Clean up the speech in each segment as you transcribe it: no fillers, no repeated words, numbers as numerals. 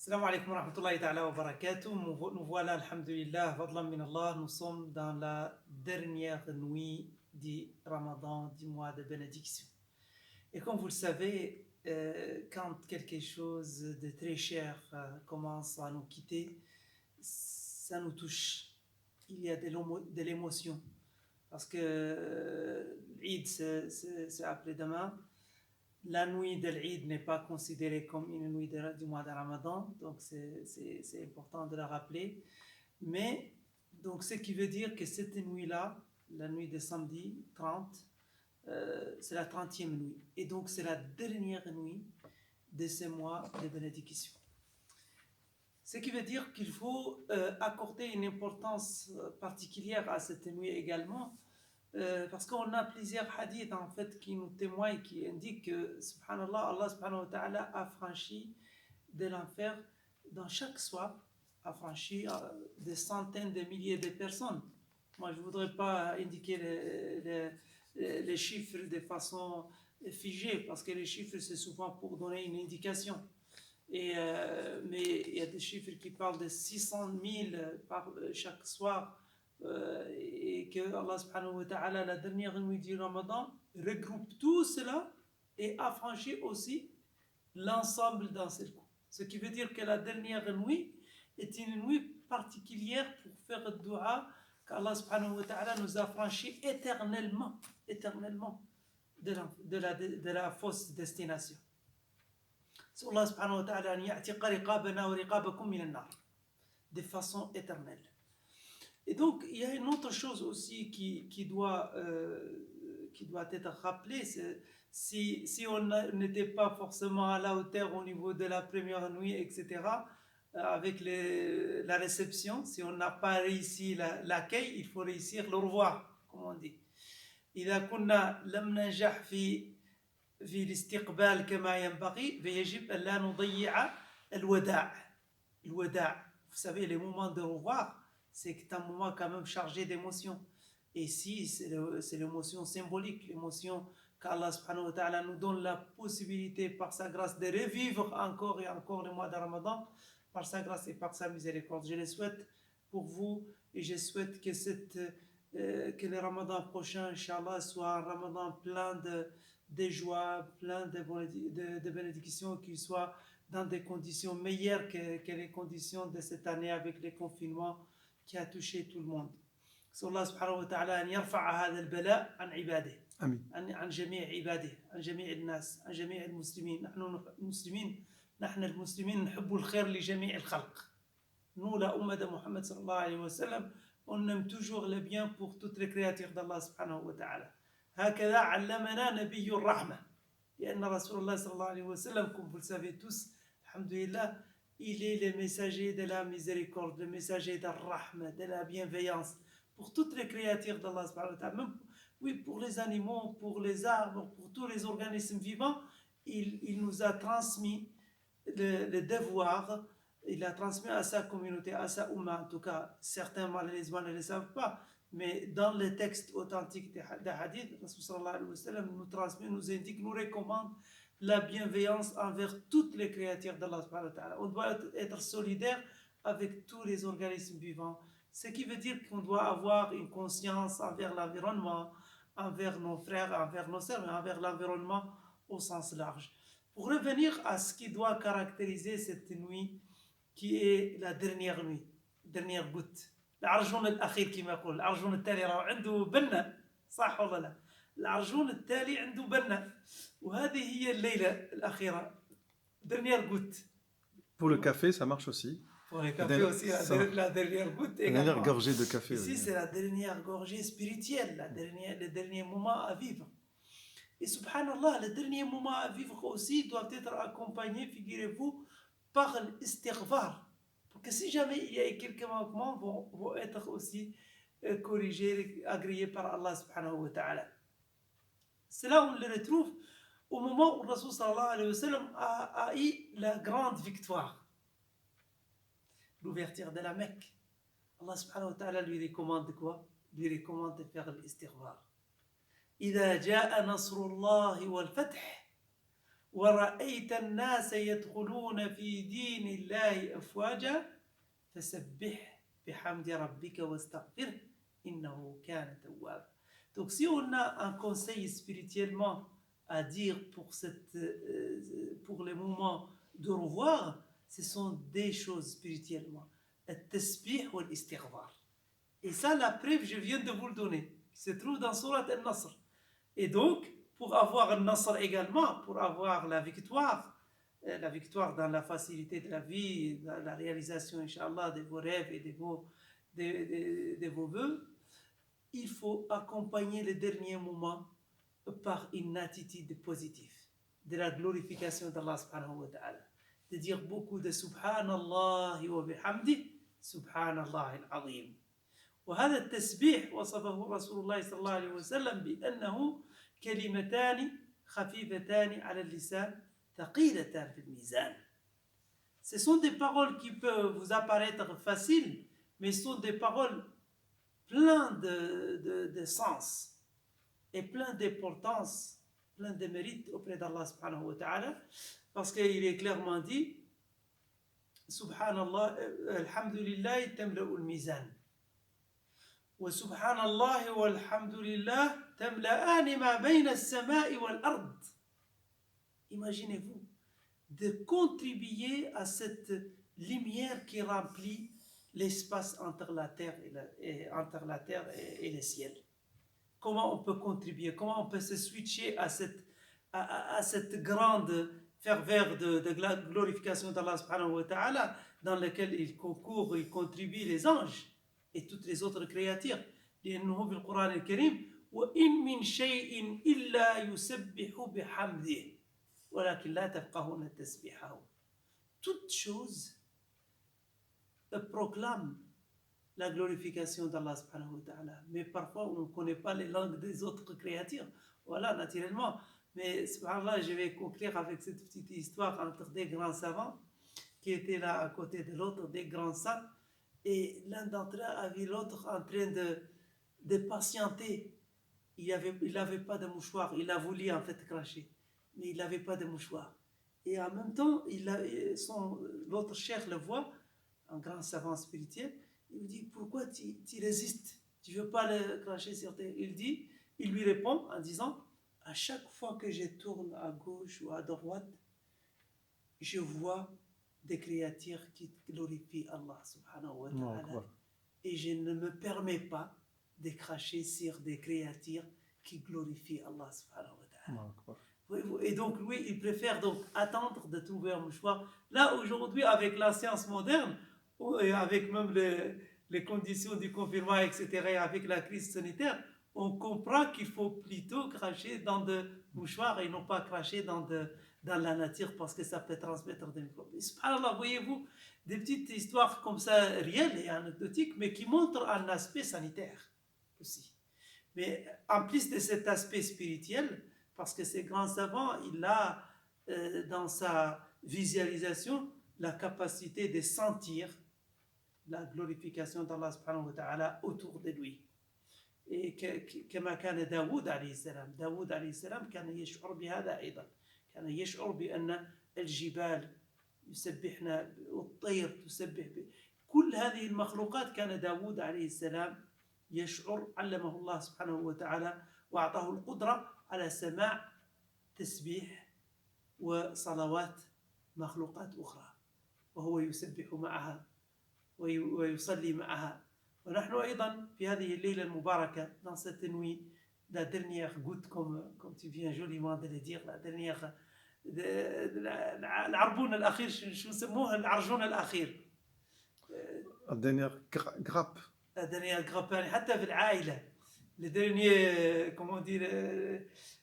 Salam alaikum wa rahmatullahi ta'ala wa barakatuh. Nous voilà, alhamdulillah, fadlan min Allah. Nous sommes dans la dernière nuit du Ramadan, du mois de bénédiction. Et comme vous le savez, quand quelque chose de très cher commence à nous quitter, ça nous touche. Il y a de l'émotion. Parce que l'Eid, c'est après-demain. La nuit de l'Eid n'est pas considérée comme une nuit du mois de Ramadan, donc c'est important de la rappeler. Mais, donc, ce qui veut dire que cette nuit-là, la nuit de samedi 30, c'est la 30e nuit. Et donc, c'est la dernière nuit de ce mois de bénédiction. Ce qui veut dire qu'il faut accorder une importance particulière à cette nuit également. Parce qu'on a plusieurs hadiths en fait qui nous témoignent, qui indiquent que subhanallah, Allah subhanahu wa ta'ala a franchi de l'enfer dans chaque soir, a franchi des centaines de milliers de personnes. Moi je ne voudrais pas indiquer les chiffres de façon figée, parce que les chiffres c'est souvent pour donner une indication. Mais il y a des chiffres qui parlent de 600 000 par chaque soir. Et que Allah subhanahu wa ta'ala, la dernière nuit du Ramadan, regroupe tout cela et affranchit aussi l'ensemble d'un seul coup. Ce qui veut dire que la dernière nuit est une nuit particulière pour faire dua qu'Allah subhanahu wa ta'ala nous affranchit éternellement de la fausse destination. C'est Allah subhanahu wa ta'ala an ya'tiqa riqabana wa riqabakum min an-nar, de façon éternelle. Et donc, il y a une autre chose aussi qui doit être rappelée. Si on n'était pas forcément à la hauteur au niveau de la première nuit, etc., avec la réception, si on n'a pas réussi l'accueil, il faut réussir le revoir, comme on dit. إذا كنا لم ننجح في الاستقبال كما ينبغي فيجب أن لا نضيع الوداع. Vous savez, les moments de revoir, c'est un moment quand même chargé d'émotions. Et si c'est l'émotion symbolique, l'émotion qu'Allah subhanahu wa ta'ala nous donne la possibilité par sa grâce de revivre encore et encore le mois de Ramadan, par sa grâce et par sa miséricorde. Je le souhaite pour vous et je souhaite que le Ramadan prochain, Inch'Allah, soit un Ramadan plein de joie, plein de bénédictions, qu'il soit dans des conditions meilleures que les conditions de cette année avec les confinements qui a touché tout le monde. صلى الله سبحانه وتعالى أن يرفع هذا البلاء عن عباده آمين. عن جميع عباده، عن جميع الناس، عن جميع المسلمين. نحن المسلمين نحب الخير لجميع الخلق. Nous, la Ummah de Muhammad sallallahu alayhi wa sallam, on aime toujours le bien pour toutes les créatures d'Allah subhanahu wa ta'ala. هكذا علمنا نبي الرحمة. لأن رسول الله صلى الله عليه وسلم, comme vous le savez tous, alhamdulillah, il est le messager de la miséricorde, le messager de la rahma, de la bienveillance pour toutes les créatures d'Allah subhanahu wa ta'ala. Même, oui, pour les animaux, pour les arbres, pour tous les organismes vivants, il nous a transmis le devoir, il a transmis à sa communauté, à sa Ummah. En tout cas, certains malheureusement ne le savent pas, mais dans les textes authentiques des hadiths, Rasul sallallahu alayhi wa sallam nous transmet, nous indique, nous recommande la bienveillance envers toutes les créatures d'Allah subhanahu wa ta'ala. On doit être solidaire avec tous les organismes vivants, ce qui veut dire qu'on doit avoir une conscience envers l'environnement, envers nos frères, envers nos sœurs, mais envers l'environnement au sens large. Pour revenir à ce qui doit caractériser cette nuit, qui est la dernière nuit, dernière goutte, العرجون الأخير كما يقول. العرجون التالي راه عنده بنة، صح ولا لا؟ العرجون التالي عنده بنة، وهذه هي الليلة الأخيرة، dernière goutte. Pour le café, ça marche aussi. Pour le café aussi, la dernière goutte La également. dernière gorgée de café. Ici, oui. c'est la dernière gorgée spirituelle, le dernier moment à vivre. Et subhanallah, le dernier moment à vivre aussi doit être accompagné, figurez-vous, par l'istighfar. Pour que si jamais il y a quelques manquements, vont être aussi corrigés, agréés par Allah subhanahu wa ta'ala. Cela, on le retrouve au moment où le Rasul sallallahu alayhi wa sallam a eu la grande victoire. L'ouverture de la Mecque. Allah subhanahu wa ta'ala lui recommande quoi? Lui recommande de faire l'istighfar. إذا جاء نصر الله والفتح ورأيت الناس يدخلون في دين الله أفواجا فسبح بحمد ربك واستغفره إنه كان توابا. Donc si on a un conseil spirituellement à dire pour les moments de revoir, ce sont des choses spirituellement. التسبيح والاستغفار. Et ça, la preuve, je viens de vous le donner, qui se trouve dans Surat Al-Nasr. Et donc, pour avoir le Nasr également, pour avoir la victoire dans la facilité de la vie, dans la réalisation, Inch'Allah, de vos rêves et de vos vœux, il faut accompagner les derniers moments par une attitude positive, de la glorification d'Allah subhanahu wa ta'ala, de dire beaucoup de Subhanallah wa bihamdi, Subhanallah al-Azim. وهذا التسبيح وصفه رسول الله صلى الله عليه وسلم بأنه كلمتان خفيفتان على اللسان ثقيلتان في الميزان. Ce sont des paroles qui peuvent vous apparaître faciles, mais ce sont des paroles pleines de sens et pleines d'importance, pleines de mérite auprès d'Allah subhanahu wa ta'ala, parce qu'il est clairement dit Subhanallah, alhamdulillah tamla'u al-mizan. وسبحان الله والحمد لله تملأان ما بين السماء والأرض. Imaginez-vous de contribuer à cette lumière qui remplit l'espace entre la terre et le ciel. Comment on peut contribuer, comment on peut se switcher à cette grande ferveur de glorification d'Allah subhanahu wa ta'ala dans laquelle il concourt, il contribue les anges et toutes les autres créatures. لأنه في القرآن الكريم وإن من شيء إلا يسبح بحمده ولكن لا تفقهون تسبيحه. Toute chose proclame la glorification d'Allah subhanahu wa ta'ala. Mais parfois on ne connaît pas les langues des autres créatures. Voilà, naturellement. Mais subhanallah, je vais conclure avec cette petite histoire entre des grands savants qui étaient là à côté de l'autre, des grands saints. Et l'un d'entre eux a vu l'autre en train de patienter. Il n'avait pas de mouchoir. Il a voulu en fait cracher, mais il n'avait pas de mouchoir. Et en même temps, l'autre cheikh le voit, un grand savant spirituel. Il lui dit, pourquoi tu résistes? Tu ne veux pas le cracher sur terre? Il lui répond en disant, à chaque fois que je tourne à gauche ou à droite, je vois des créatures qui glorifient Allah subhanahu wa ta'ala. Et je ne me permets pas de cracher sur des créatures qui glorifient Allah subhanahu wa ta'ala. Et donc lui, il préfère donc attendre de trouver un mouchoir. Là, aujourd'hui, avec la science moderne, et avec même les conditions du confinement, etc., et avec la crise sanitaire, on comprend qu'il faut plutôt cracher dans des mouchoirs et non pas cracher dans la nature parce que ça peut transmettre des microbes. Subhanallah, voyez-vous, des petites histoires comme ça, réelles et anecdotiques, mais qui montrent un aspect sanitaire aussi. Mais en plus de cet aspect spirituel, parce que ces grands savants, il a dans sa visualisation la capacité de sentir la glorification d'Allah subhanahu wa ta'ala autour de lui. Et كما كان داود عليه السلام. داود عليه السلام كان يشعر بهذا أيضا. كان يشعر بأن الجبال يسبحنا والطير تسبح كل هذه المخلوقات. كان داود عليه السلام يشعر، علمه الله سبحانه وتعالى وأعطاه القدرة على سماع تسبيح وصلوات مخلوقات أخرى وهو يسبح معها ويصلي معها. ونحن أيضا في هذه الليلة المباركة dans cette nuit, la dernière goutte comme tu viens joliment de le dire, la dernière العربون الأخير، شو نسموه، العرجون الأخير، la dernière grappe. la dernière grappe يعني حتى في العائلة le dernier comment dire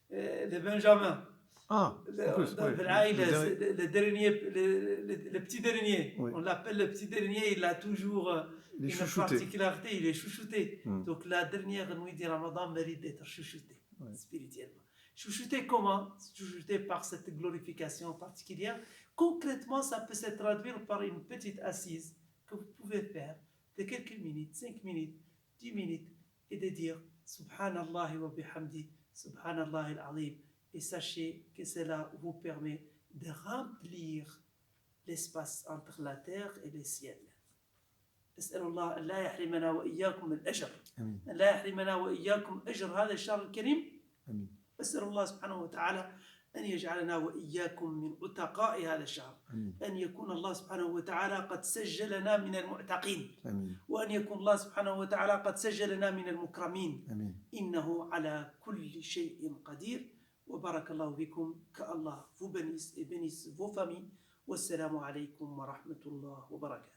le Benjamin. Ah, en plus, dans oui. le dernier, le petit dernier, oui. On l'appelle le petit dernier, il a toujours une particularité, il est chouchouté. Donc la dernière nuit du Ramadan mérite d'être chouchouté, spirituellement. Chouchouté comment? Chouchouté par cette glorification particulière. Concrètement, ça peut se traduire par une petite assise que vous pouvez faire de quelques minutes, 5 minutes, 10 minutes, et de dire Subhanallah wa bihamdi, Subhanallah al-Azim. et sachez que cela vous permet de remplir l'espace entre la terre et le ciel. أسأل الله أن لا يحرمنا وإياكم الأجر، آمين. أن لا يحرمنا وإياكم أجر هذا الشهر الكريم. آمين. أسأل الله سبحانه وتعالى أن يجعلنا وإياكم من عتقاء هذا الشهر، آمين. أن يكون الله سبحانه وتعالى قد سجلنا من المعتقين، آمين. وأن يكون الله سبحانه وتعالى قد سجلنا من المكرمين. آمين. إنه على كل شيء قدير. وبارك الله فيكم. كالله vous bénisse et bénisse vos familles. والسلام عليكم ورحمة الله وبركاته.